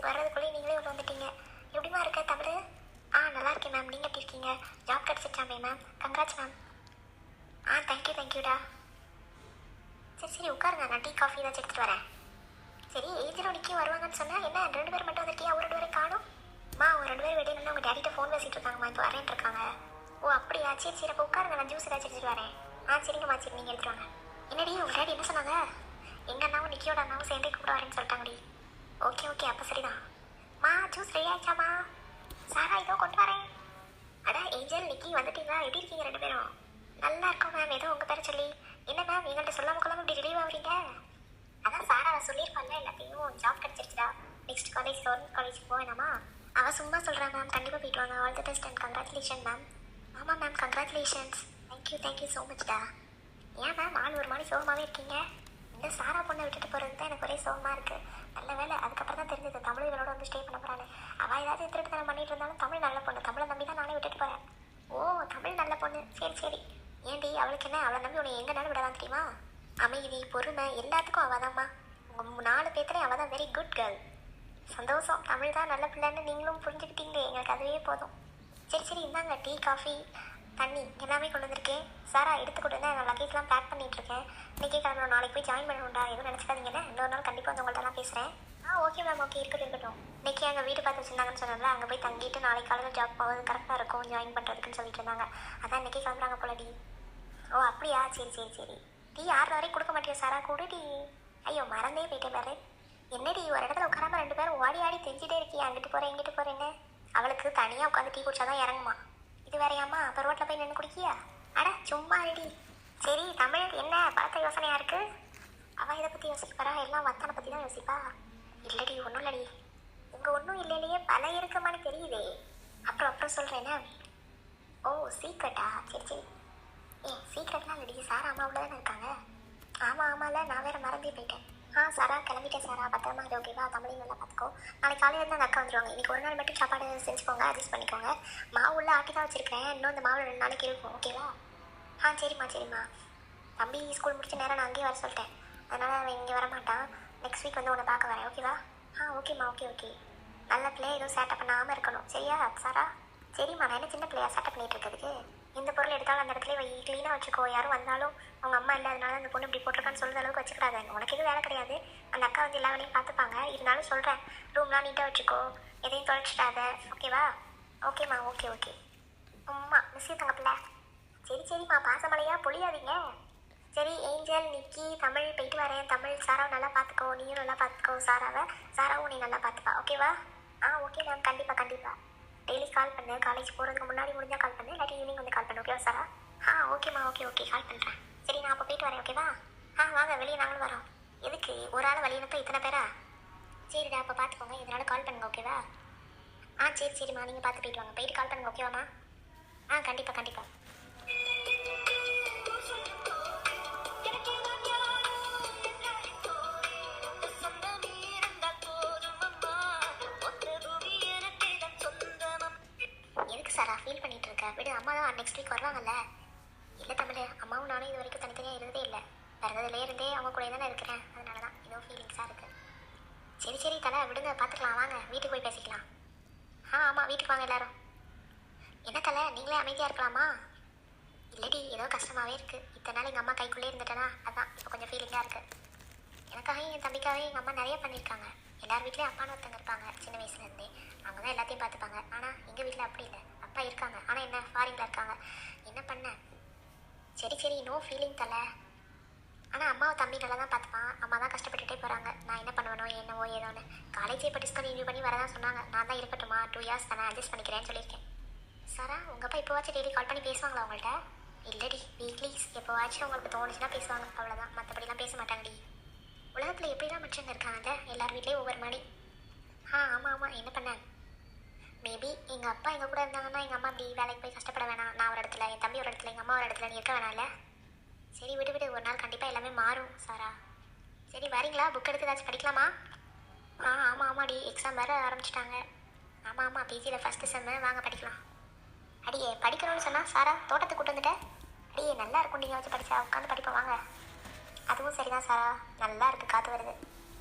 வர்றதுக்குள்ளே நீங்களே உள்ள வந்துட்டீங்க. எப்படிமா இருக்க தமிழ்? நல்லா இருக்கேன் மேம். நீங்கள் எப்படி இருக்கீங்க? ஜாப் கிடச்சிச்சாமே மேம். Congrats ma'am. தேங்க்யூடா. சரி உட்காருங்க, நான் டீ காஃபி ஏதாச்சும் எடுத்துகிட்டு வரேன். சரி ஏஜில் நிற்கி வருவாங்கன்னு சொன்னால் என்ன 2 பேர் மட்டும் வந்துருக்கியா? ஒரு 2 பேரை காணும். அவங்க 2 பேர் வெளியே நின்று உங்கள் டேடிட்ட ஃபோன் பேசிகிட்டு இருக்காங்கம்மா. இப்போ வரேன் இருக்காங்க. ஓ அப்படியா? சரி அப்போ உட்காருங்க, நான் ஜூஸ் ஏதாச்சும் எடுத்துகிட்டு வரேன். சரிங்கம்மா, சரி நீங்கள் எடுத்துட்டு வாங்க. என்னடி உங்கள் டேடி என்ன சொன்னாங்க? எங்கள் அண்ணாவும் நிக்கியோட அண்ணாவும் சேர்ந்தே கூப்பிட வரேன்னு சொல்லிட்டாங்கடி. ஓகே அப்போ சரிதான். Juice ready ஆயிடுச்சாம்மா? சாரா இதோ கொண்டு வரேன். ஏஞ்சல் நிக்கி வந்துட்டீங்களா? எப்படி இருக்கீங்க 2 பேரும்? நல்லா இருக்கோம் மேம். ஏதோ உங்கள் பேரை சொல்லி. என்ன மேம் எங்கள்கிட்ட சொல்லாமல் கொள்ளாமல் இப்படி ரிலீவ் ஆகுறீங்க? சாரா சொல்லியிருப்பாங்க எல்லாத்தையும். ஜாப் கிடச்சிருச்சுடா. நெக்ஸ்ட் கவர்மெண்ட் காலேஜ் போவேணாமா? அவள் சும்மா சொல்கிறா மேம். கண்டிப்பாக போயிட்டு வாங்க. All the best and congratulation ma'am. ஆமாம் மேம், கங்க்ராச்சுலேஷன்ஸ். தேங்க்யூ ஸோ மச்டா. ஏன் மேம் ஆள் ஒரு மாதிரி சோகமாகவே இருக்கீங்க? இந்த சாரா பொண்ணை விட்டுட்டு போகிறது தான் எனக்கு ஒரே சோகமாக இருக்குது. நல்ல வேலை, அதுக்கப்புறம் தான் தெரிஞ்சது தமிழர்களோட வந்து ஸ்டே பண்ண போகிறான்னு. அவள் ஏதாவது திருட்டுத்தனம் பண்ணிட்டு இருந்தாலும் தமிழ் நல்ல பொண்ணு. தமிழை நம்பி தான் நானே விட்டுட்டு போகிறேன். ஓ தமிழ் நல்ல பொண்ணு. சரி. ஏன்டி அவளுக்கு என்ன? அவளை நம்பி உன்னை எங்கேனாலும் விடலாம் தெரியுமா? அமைதி பொறுமை எல்லாத்துக்கும் அவள் தான்மா. உங்கள் 4 பேர்த்துலேயும் அவள் தான் வெரி குட் கேர்ள். சந்தோஷம். தமிழ் தான் நல்ல பிள்ளைன்னு நீங்களும் புரிஞ்சுக்கிட்டீங்களே, எங்களுக்கு அதுவே போதும். சரி இந்தாங்க டீ காஃபி தண்ணி எல்லாமே கொண்டு வந்திருக்கேன். சாரா எடுத்து கொடுங்க. நான் லக்கேஜ்லாம் பேக் பண்ணிகிட்ருக்கேன். இன்றைக்கே கிளம்பணும். நாளைக்கு போய் ஜாயின் பண்ணணும்டா. எதுவும் நினச்சிக்காதீங்கன்னு. இன்னொரு நாள் கண்டிப்பாக வந்து உங்கள்கிட்டலாம் பேசுகிறேன். Okay ma'am. ஓகே இருக்கட்டும். இன்றைக்கி அங்கே வீடு பார்த்து வச்சுருந்தாங்கன்னு சொன்னால அங்கே போய் தங்கிட்டு நாளைக்கு காலையில் ஜாப் போவது கரெக்டாக இருக்கும் ஜாயின் பண்ணுறதுக்குன்னு சொல்லிட்டு இருந்தாங்க. அதான் இன்றைக்கி கிளம்புறாங்க போல டி. ஓ அப்படியா? சரி. டீ 6 வரைக்கும் கொடுக்க மாட்டியா சாரா? கூட டீ. ஐயோ மறந்தே போயிட்டேன் பாரு. என்னடி ஒரு இடத்துல உட்காராம 2 பேரும் ஓடி ஆடி தெரிஞ்சிட்டே இருக்கியா? அங்கிட்டு போகிறேன் இங்கிட்டு போகிறேன்னு. அவளுக்கு தனியாக உட்காந்து டீ குடிச்சாதான் இறங்குமா. இது வேறையாம்மா? அப்போ ரோட்டில் போய் நின்று குடிக்கியா? சும்மா ரெடி. சரி தமிழ் என்ன பார்த்த யோசனையாக இருக்குது? அவள் இதை பற்றி யோசிப்பாரா? எல்லாம் வத்தனை பற்றி தான் யோசிப்பா. இல்லடி ஒன்றும் இல்லடி. இங்கே ஒன்றும் இல்லையே, பல இருக்குமான்னு தெரியுதே. அப்புறம் சொல்கிறேன்னா. ஓ சீக்ரெட்டா? சரி. சீக்ரெட்லாம் இல்லடி. சாரா அம்மா உள்ள தானே இருக்காங்க. ஆமாம்ல, நான் வேறு மறந்தே போயிட்டேன். சாரா கிளம்பிட்டேன் சாரா. பத்திரமா இது ஓகேவா? தமிழையும் நல்லா பார்த்துக்கோ. நாளைக்கு காலையில் இருந்து அந்த அக்கா வந்துடுவாங்க. இன்றைக்கி ஒரு நாள் மட்டும் சாப்பாடு செஞ்சுக்கோங்க, அட்ஜஸ்ட் பண்ணிக்கோங்க. மாவு உள்ள ஆட்டி தான் வச்சுருக்கேன். இன்னும் இந்த மாவு 2 நாளைக்கு இருக்கும் ஓகேவா? சரிம்மா. தம்பி ஸ்கூல் முடிச்ச நேரம் நான் அங்கேயே வர சொல்லிட்டேன். அதனால் அவன் இங்கே வரமாட்டான். நெக்ஸ்ட் வீக் வந்து உன்னை பார்க்க வரேன் ஓகேவா? ஓகேம்மா. ஓகே. நல்ல பிள்ளையா எதுவும் சேட்டை பண்ணாமல் இருக்கணும் சரியா சாரா? சரிம்மா. நான் என்ன சின்ன பிள்ளையா சேட்டை பண்ணிகிட்டு இருக்கிறதுக்கு? எந்த பொருள் எடுத்தாலும் அந்த இடத்துல க்ளீனாக வச்சுக்கோ. யாரும் வந்தாலும் அவங்க அம்மா இல்லாதனால அந்த பொண்ணு இப்படி போட்டிருக்கான்னு சொல்கிற அளவுக்கு வச்சுக்கிறாங்க. உனக்கு எதுவும் வேலை கிடையாது. அந்த அக்கா வந்து எல்லா வேலையும் பார்த்துப்பாங்க. இருந்தாலும் சொல்கிறேன், ரூம்லாம் நீட்டாக வச்சுக்கோ. எதையும் தொலைச்சிடாத ஓகேவா? ஓகேம்மா. ஓகே. அம்மா மிஸ் தங்க பிள்ளை. சரிம்மா. பாசமலையாக பொழியாதீங்க. சரி ஏஞ்சல் நிக்கி தமிழ் போயிட்டு வரேன். தமிழ் சாராவை நல்லா பார்த்துக்கோ. நீயும் நல்லா பார்த்துக்கோ சாராவை. சாராவும் நீ நல்லா பார்த்துப்பா ஓகேவா? Okay ma'am. கண்டிப்பாக டெய்லி கால் பண்ணு. காலேஜ் போகிறதுக்கு முன்னாடி முடிஞ்சால் கால் பண்ணு, இல்லாட்டி ஈவினிங் வந்து கால் பண்ணு ஓகேவா சாரா? ஓகேம்மா. ஓகே கால் பண்ணுறேன். சரி நான் அப்போ போயிட்டு வரேன் ஓகேவா? வாங்க வெளியே நாங்களும் வரோம். எதுக்கு ஒரு ஆள் வழி அனுப்ப இத்தனை பேரா? சரிடா அப்போ பார்த்துக்கோங்க. இதனால் கால் பண்ணுங்க ஓகேவா? சரிம்மா. நீங்கள் பார்த்து போயிட்டு வாங்க. போயிட்டு கால் பண்ணுங்க ஓகேவாம்மா? கண்டிப்பாக. எதுக்கு சாரா ஃபீல் பண்ணிட்டு இருக்க? விடு, அம்மா தான் நெக்ஸ்ட் வீக் வருவாங்கல்ல. இல்லை தமிழ், அம்மாவும் நானும் இது வரைக்கும் தனித்தனியாக இருந்ததே இல்லை. பிறந்ததுலேயே இருந்தே அவங்க கூட தானே இருக்கிறேன். அதனால தான் ஏதோ ஃபீலிங்ஸாக இருக்குது. சரி தலை விடுங்க, பார்த்துக்கலாம். வாங்க வீட்டுக்கு போய் பேசிக்கலாம். ஆமாம் வீட்டுக்கு வாங்க எல்லாரும். என்ன தலை நீங்களே அமைதியாக இருக்கலாமா? இல்லடி ஏதோ கஷ்டமாகவே இருக்குது. இத்தனை நாள் எங்கள் அம்மா கைக்குள்ளே இருந்துட்டேனா, அதான் இப்போ கொஞ்சம் ஃபீலிங்காக இருக்குது. எனக்காகவும் என் தம்பிக்காகவே எங்கள் அம்மா நிறைய பண்ணியிருக்காங்க. எல்லார் வீட்லேயும் அப்பான்னு ஒருத்தங்க இருப்பாங்க சின்ன வயசுலேருந்தே. அவங்க தான் எல்லாத்தையும் பார்த்துப்பாங்க. ஆனால் எங்கள் வீட்டில் அப்படி இல்லை. அப்பா இருக்காங்க, ஆனால் என்ன ஃபாரினில் இருக்காங்க. என்ன பண்ண? சரி நோ ஃபீலிங் தலை. ஆனால் அம்மாவை தம்பி நல்லா தான் பார்த்துப்பான். அம்மா தான் கஷ்டப்பட்டுட்டே போகிறாங்க. நான் என்ன பண்ணுவேனோ என்னவோ ஏதோன்னு. காலேஜ் இப்போ டிஸ்கன்டினியூ பண்ணி வரதான் சொன்னாங்க. நான் தான் இருக்கட்டுமா 2 இயர்ஸ் தானே அட்ஜஸ்ட் பண்ணிக்கிறேன்னு சொல்லியிருக்கேன். சாரா உங்கள் அப்பா இப்போவாச்சும் டெய்லி கால் பண்ணி பேசுவாங்களா உங்கள்கிட்ட? இல்லடி வீக்லீஸ் எப்போவாச்சும் உங்களுக்கு தோணுச்சுன்னா பேசுவாங்க, அவ்வளோதான். மற்றபடிலாம் பேச மாட்டாங்கடி. உலகத்தில் எப்படிலாம் மனுஷங்க இருக்காங்க, எல்லார் வீட்லேயும் ஒவ்வொரு மாதிரி. ஆமாம் என்ன பண்ண? மேபி எங்கள் அப்பா எங்கள் கூட இருந்தாங்கன்னா எங்கள் அம்மா அப்படி வேலைக்கு போய் கஷ்டப்பட வேணாம். நான் ஒரு இடத்துல, என் தம்பி ஒரு இடத்துல, எங்கள் அம்மா ஒரு இடத்துல நீ இருக்க வேணாம்ல. சரி விடு, ஒரு நாள் கண்டிப்பாக எல்லாமே மாறும் சாரா. சரி வரீங்களா? புக் எடுத்து ஏதாச்சும் படிக்கலாமா? ஆமாடி எக்ஸாம் வேறு ஆரம்பிச்சிட்டாங்க. ஆமாம் பிஜியில் ஃபஸ்ட்டு செம்மு, வாங்க படிக்கலாம். அடியே படிக்கணும்னு சொன்னால் சாரா தோட்டத்துக்கு கூட்டு வந்துட்டேன். அடியே நல்லா இருக்கும், நீங்கள் வச்சு படித்தா உட்காந்து படிப்போம் வாங்க. அதுவும் சரிதான் சாரா, நல்லா இருக்குது, காற்று வருது.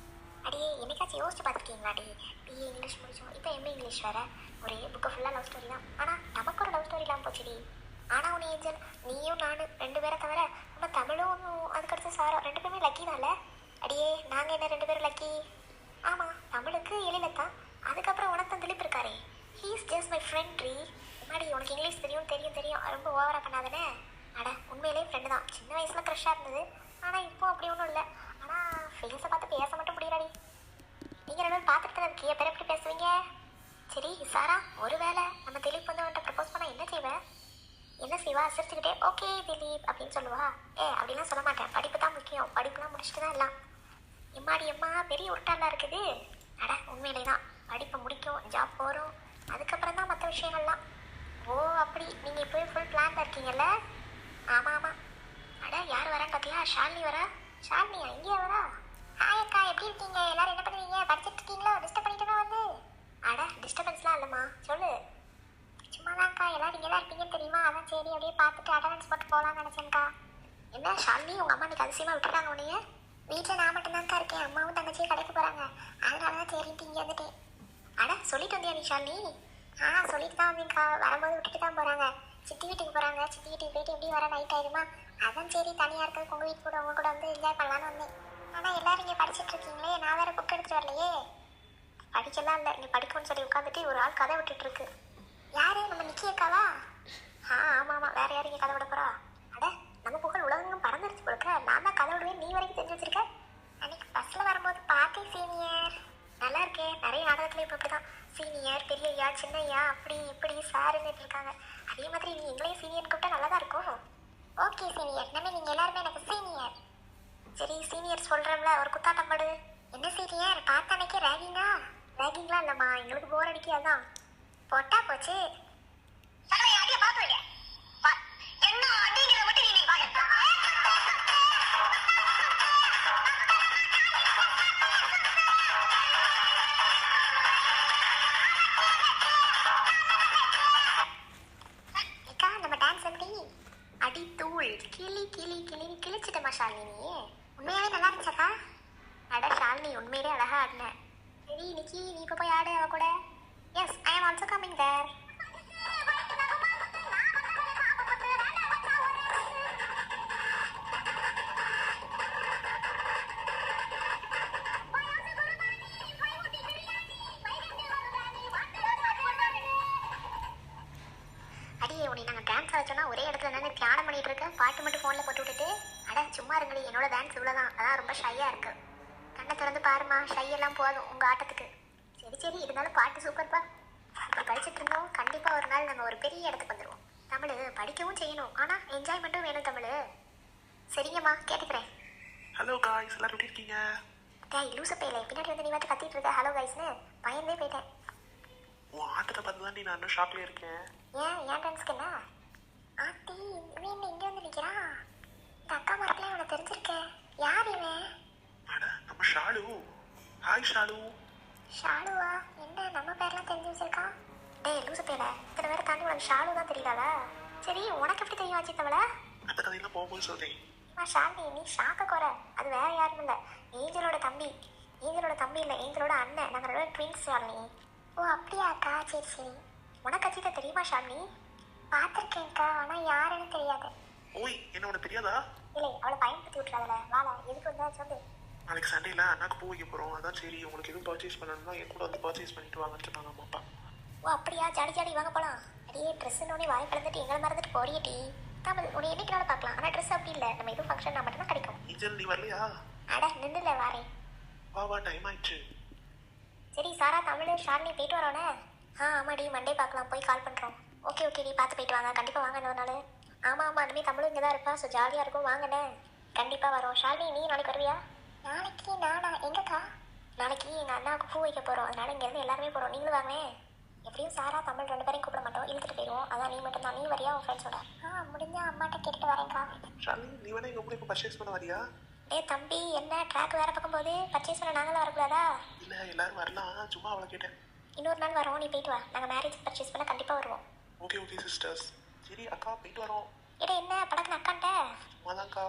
அடியே என்னைக்காச்சும் யோசிச்சு பார்த்துருக்கீங்களா? பிஏ இங்கிலீஷ் முடித்தோம், இப்போ எம்ஏ இங்கிலீஷ் வேறு. ஒரே புக்கு ஃபுல்லாக லவ் ஸ்டோரி தான். ஆனால் நமக்கு ஒரு லவ் ஸ்டோரி இல்லாமல் போச்சுடி. ஆனால் உன்னை ஏஞ்சல், நீயும் நானும் 2 பேரை தவிர நம்ம தமிழும் அதுக்கடுத்து சாரா 2 பேருமே லக்கி தான்ல. அடியே நாங்கள் என்ன 2 பேரும் லக்கி? ஆமாம், தமிழுக்கு எழிலத்தான், அதுக்கப்புறம் உனக்கு தான் திலீப் இருக்காரே. He is just my friend ரீ. முன்னாடி உனக்கு இங்கிலீஷ் தெரியும் தெரியும் தெரியும், ரொம்ப ஓவராக பண்ணாதானே. அட உண்மையிலே ஃப்ரெண்டு தான். சின்ன வயசில் க்ரஷ்ஷாக இருந்தது, ஆனால் இப்போ அப்படி ஒன்றும் இல்லை. ஆனால் ஃபேஸை பார்த்து பேச மட்டும் முடியலடி. நீங்கள் 2 பேரும் பார்த்துட்டு தான் இருக்கீங்க, பேர் எப்படி பேசுவீங்க? சரி சாரா, ஒரு வேளை நம்ம திலீப் வந்து அவன்கிட்ட ப்ரப்போஸ் பண்ணால் என்ன செய்வேன்? என்ன செய்வா? சிரிச்சுக்கிட்டே ஓகே திலீப் அப்படின்னு சொல்லுவா. அப்படிலாம் சொல்ல மாட்டேன், படிப்பு தான் முக்கியம், படிப்புலாம் முடிச்சுட்டு தான் எல்லாம். எம்மாடி எம்மா, பெரிய உருட்டாலாம் இருக்குது. அட உண்மையிலே தான், படிப்பை முடிக்கும், ஜாப் போகிறோம், அதுக்கப்புறம் தான் மற்ற விஷயங்கள்லாம். ஓ அப்படி, நீங்கள் இப்போ ஃபுல் பிளான்ல இருக்கீங்கல்ல? ஆமாம் ஆமாம். அட யார் வரான்னு பார்த்தியா? ஷாலினி வரா. ஷாலினியா? இங்கேயா வரா? ஹாய் அக்கா, எப்படி இருக்கீங்க? எல்லாரும் என்ன பண்ணுவீங்க? படிச்சுட்டு இருக்கீங்களோ? டிஸ்டர்ப் பண்ணிட்டேனா வந்து? அட டிஸ்டர்பன்ஸ்லாம் இல்லைம்மா, சொல்லு. சும்மா தான்க்கா, எல்லாரும் இங்கே தான் இருப்பீங்கன்னு தெரியுமா, அதான் சரி அப்படியே பார்த்துட்டு அட்டண்டன்ஸ் போட்டு போகலான்னு நினச்சேன்க்கா. என்ன ஷாலினி, உங்கள் அம்மா இன்னைக்கு அதிசயமாக விட்டுருக்காங்க உன்னைய? வீட்டில் நான் மட்டும்தான்க்கா இருக்கேன், அம்மாவும் தங்கச்சியும் கடைக்கு போகிறாங்க, அதனால தான் சரின்ட்டு இங்கே வந்துட்டேன். அட சொல்லிட்டு வந்தியா நீ ஷாலினி? சொல்லிட்டு தான் வந்தீங்கக்கா, வரும்போது விட்டுட்டு தான் போகிறாங்க. சித்தி வீட்டுக்கு போகிறாங்க, சித்தி வீட்டுக்கு போயிட்டு எப்படி வர நைட் ஆயிடுமா, அதான் சரி தனியாக இருக்கிறது உங்கள் வீட்டு கூட உங்கள் கூட வந்து என்ஜாய் பண்ணலான்னு வந்தேன். ஆனால் எல்லாரும் இங்கே படிச்சுட்டு இருக்கீங்களே, நான் வேறு புக் எடுத்துகிட்டு வரலையே. படிக்கலாம் இல்லை, இங்கே படிக்கணும்னு சொல்லி உட்காந்துட்டு ஒரு ஆள் கதை விட்டுட்டுருக்கு. யாரு? நம்ம நிக்கி அக்காவா? ஆமாம் ஆமாம், வேறு யாரும் இங்கே கதை விட போகிறா? அட நம்ம புகழ் உலகங்களும் பறந்துருச்சு கொடுக்க, நான் தான் கதை விடுவேன், நீ வரைக்கும் தெரிஞ்சு வச்சிருக்க. அன்னைக்கு பஸ்ஸில் வரும்போது பார்த்தேன் சீனியர். நல்லா இருக்கே, நிறைய நாடகத்துல இப்போ இப்படி தான் சீனியர், பெரியய்யா, சின்னையா, அப்படி இப்படி சாருன்னு இருக்காங்க. அதே மாதிரி நீ எங்களையும் சீனியர்னு கூப்பிட்டா நல்லா தான் இருக்கும். ஓகே சீனியர், நம்ம நீங்கள் எல்லாருமே எனக்கு சீனியர். சரி சீனியர் சொல்கிறோம்ல, ஒரு குத்தாட்டம் படு. என்ன சீனியர், பார்த்த அன்னைக்கே ரேகிங்கா? ரேகிங்லாம் இல்லைம்மா, எங்களுக்கு போர் அடிக்காதான். போட்டா போச்சு. அடி தூள் கிளி கிளி கிளி கிழிச்சிட்டமா ஷாலினி. உண்மையாவே நல்லா இருந்துச்சாக்கா? அட ஷாலினி, உண்மையிலே அழகா ஆடின. சரி நிக்கி, நீ இப்போ போய் ஆடு அவ கூட. எஸ், ஐ ஆம் ஆல்சோ கம்மிங் தேர். அடியே உன்னை நாங்கள் டான்ஸ் ஆச்சோன்னா ஒரே இடத்துல நின்று தியானம் பண்ணிட்டு இருக்கேன், பாட்டு மட்டும் ஃபோனில் போட்டு விட்டுட்டு. அட சும்மா இருங்களே, என்னோட டான்ஸ் இவ்வளோதான், அதான் ரொம்ப ஷையாக இருக்கு. கண்ணை திறந்து பாருமா, ஷையெல்லாம் போதும் உங்கள் ஆட்டத்துக்கு. சரி சரி, இருந்தாலும் பாட்டு சூப்பர்ப்பா. இப்படி படிச்சுட்டு இருந்தோம், கண்டிப்பாக ஒரு நாள் நம்ம ஒரு பெரிய இடத்துக்கு வந்துடுவோம். தமிழ் படிக்கவும் செய்யணும், ஆனால் என்ஜாய்மெண்ட்டும் வேணும் தமிழ். சரிங்கம்மா, கேட்டுக்கிறேன். ஹலோ காய்ஸ், எல்லாரும் எப்படி இருக்கீங்க? டேய் லூச பேல, பின்னாடி வந்து நீ வந்து கத்திட்டு இருக்க ஹலோ காய்ஸ்னு, பயந்தே போயிட்டேன். உன் ஆட்டத்தை பார்த்து தான் நான் இன்னும் ஷாக்லேயே இருக்கேன். ஏன் டான்ஸ்க்கு என்ன ஆத்தி, இவன் என்ன இங்கே வந்து நிற்கிறான்? இந்த அக்கா மரத்துல இவனை தெரிஞ்சிருக்கேன். யார் இவன்? அட நம்ம ஷாலு. ஹாய் ஷாலு. ஷாலுவா? என்ன நம்ம பேர்லாம் தெரிஞ்சு வச்சிருக்கான்? டேய் லூசு பேல, இத்தனை பேரை தாண்டி உனக்கு ஷாலு தான் தெரியலாளா? சரி உனக்கு எப்படி தெரியும் அஜித்தவளை? அந்த கதையெல்லாம் போகும்போது சொல்றேன். ஷாலினி, நீ ஷாக்க குறை, அது வேற யாரும் இல்லை, ஏஞ்சலோட தம்பி. ஏஞ்சலோட தம்பி இல்லை, ஏஞ்சலோட அண்ணன். நாங்கள் 2 ட்வின்ஸ் ஷாலினி. ஓ அப்படியா அக்கா, சரி சரி. உனக்கு அஜித்தை தெரியுமா ஷாலினி? பார்த்துருக்கேன்க்கா, ஆனால் யாருன்னு தெரியாது. ஓய், என்ன உனக்கு தெரியாதா? இல்லை, அவளை பயன்படுத்தி விட்டுறாதுல. வாழ எதுக்கு வந்தா சொல்லு. நாளைக்கு சண்டேல அண்ணாக்கு பூ வைக்க போகிறோம், அதான் சரி உங்களுக்கு எதுவும் பர்ச்சேஸ் பண்ணணும்னா என் கூட வந்து பர்ச்சேஸ் பண்ணிட்டு வாங்கன்னு சொன்னாங்க அம்மா அப்பா. ஓ அப்படியா, ஜாடி ஜாடி வாங்க போகலாம். அடியே ட்ரெஸ்ஸுன்னே வாய் கலந்துட்டு எங்களை மறந்துட்டு போறியட்டி. தமிழ் உன்னை என்னைக்குனாலும் பார்க்கலாம், ஆனால் ட்ரெஸ் அப்படி இல்லை, நம்ம எதுவும் ஃபங்க்ஷன்னா மட்டும்தான் கிடைக்கும். நீ வரலையா? அட நின்றுல வாரேன். வா டைம் ஆயிடுச்சு. சரி சாரா, தமிழ் ஷாலினி போயிட்டு வரோண்ணே. ஆமாடி, மண்டே பார்க்கலாம், போய் கால் பண்ணுறோம். ஓகே நீ பார்த்து போயிட்டு வாங்க, கண்டிப்பாக வாங்க இன்னொரு நாள். ஆமாம் இனிமேல் தமிழும் இங்கே தான் இருப்பா, ஸோ ஜாலியாக இருக்கும், வாங்கண்ணே. கண்டிப்பாக வரோம். ஷாலினி, நீ நாளைக்கு வருவியா? நாளைக்கு நானா? எங்கக்கா? நாளைக்கு எங்கள் அண்ணாவுக்கு பூ வைக்க போகிறோம், அதனால இங்கேருந்து எல்லாருமே போகிறோம், நீங்களும் வாங்க. எப்படியும் சாரா தமிழ் 2 பேரையும் கூப்பிட மாட்டோம், இழுத்துட்டு போயிடுவோம், அதான் நீ மட்டும் தான். நீ வரியா உன் ஃப்ரெண்ட்ஸோட? முடிஞ்சா அம்மாட்ட கேட்டுட்டு வரேன்க்கா. ஷாலினி, நீ வேணா எங்கள் கூட இப்போ பர்ச்சேஸ் பண்ண வரியா? தம்பி, என்ன ட்ராக் வேறு பக்கம் போது, பர்ச்சேஸ் பண்ண நாங்களும் வரக்கூடாதா? இல்லை எல்லாரும் வரலாம், சும்மா அவளை கேட்டேன். இன்னொரு நாள் வரோம், நீ போயிட்டு வா, நாங்கள் மேரேஜ் பர்ச்சேஸ் பண்ண கண்டிப்பாக வருவோம். Okay sisters. சரி அக்கா, போயிட்டு வரோம். என்ன படக்குன்னு அக்கான்ட்ட? சும்மாதான்க்கா.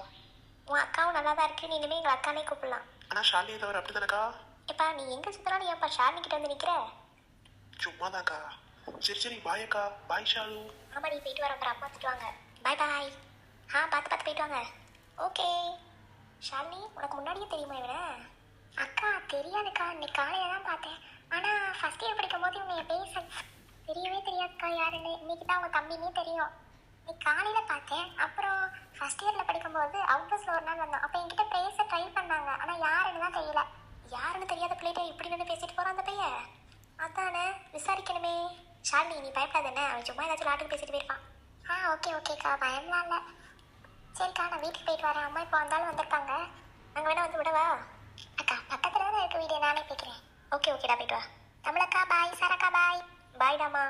உன் அக்காவும் நல்லா தான் இருக்கு, நீ இனிமேல் எங்கள் அக்கானே கூப்பிடலாம். ஆனால் ஷாலினியை தவிர அப்படி தானக்கா? எப்பா நீ எங்கே சுற்றினாலும் ஏன்ப்பா ஷாலினி கிட்ட வந்து நிற்கிற? சும்மாதான்க்கா. சரி சரி பாய் அக்கா. பாய் ஷாலு. ஆமாம் நீ போயிட்டு வர அப்புறம் அம்மா திட்டுவாங்க. பாய் பாய். பார்த்து பார்த்து போயிட்டு வாங்க. ஓகே. ஷாலினி உனக்கு முன்னாடியே தெரியுமா இவனை? அக்கா தெரியாதுக்கா, இன்னைக்கு காலையில் தான் பார்த்தேன். ஆனால் ஃபஸ்ட் இயர் படிக்கும் போது இவங்க பேச தெரியவே தெரியாதுக்கா யாருன்னு. இன்னைக்கு தான் அவங்க தம்பினே தெரியும். இன்னைக்கு காலையில் பார்த்தேன். அப்புறம் ஃபஸ்ட் இயரில் படிக்கும்போது அவுட்பஸ்ல ஒரு நாள் வந்தோம். அப்போ என்கிட்ட பேச ட்ரை பண்ணாங்க. ஆனால் யாருன்னு தான் தெரியல. யாருன்னு தெரியாத பிள்ளைகிட்ட இப்படி வந்து பேசிட்டு போகிறான் அந்த பையன். அதானே விசாரிக்கணுமே. ஷாலினி நீ பயப்படாதானே, அவன் சும்மா ஏதாச்சும் நாட்டுக்கு பேசிட்டு போயிருப்பான். ஓகே ஓகேக்கா, பயம்லாம் இல்லை. சரிக்கா நான் வீட்டுக்கு போயிட்டு வரேன். அம்மா இப்போ வந்தாலும் வந்திருக்காங்க. நாங்கள் வேணா வந்து விடவா? அக்கா பக்கத்தில் தான் இருக்க வீடியோ, நானே போய்க்கிறேன். ஓகே ஓகேடா போயிட்டு வா. தமிழக்கா பாய், சாரக்கா பாய். பாய்டாமா.